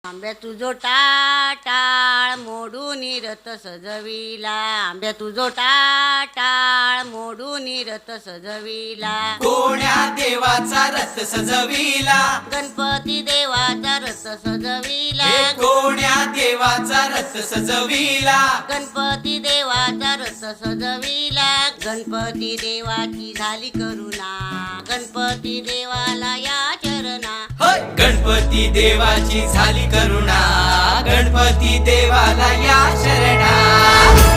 आंब्या तुझो टाळ मोडून रथ सजविला, आंब्या तुझो टाळ मोडून रथ सजविला, कोण्या देवाचा रथ सजविला, गणपती देवाचा रथ सजविला, हे कोण्या देवाचा रथ सजविला, गणपती देवाचा रथ सजविला, गणपती देवाची झाली करुणा, गणपती देवाला या चरणा, होय गणपती देवाची झाली करुणा, गणपती देवाला या शरणा.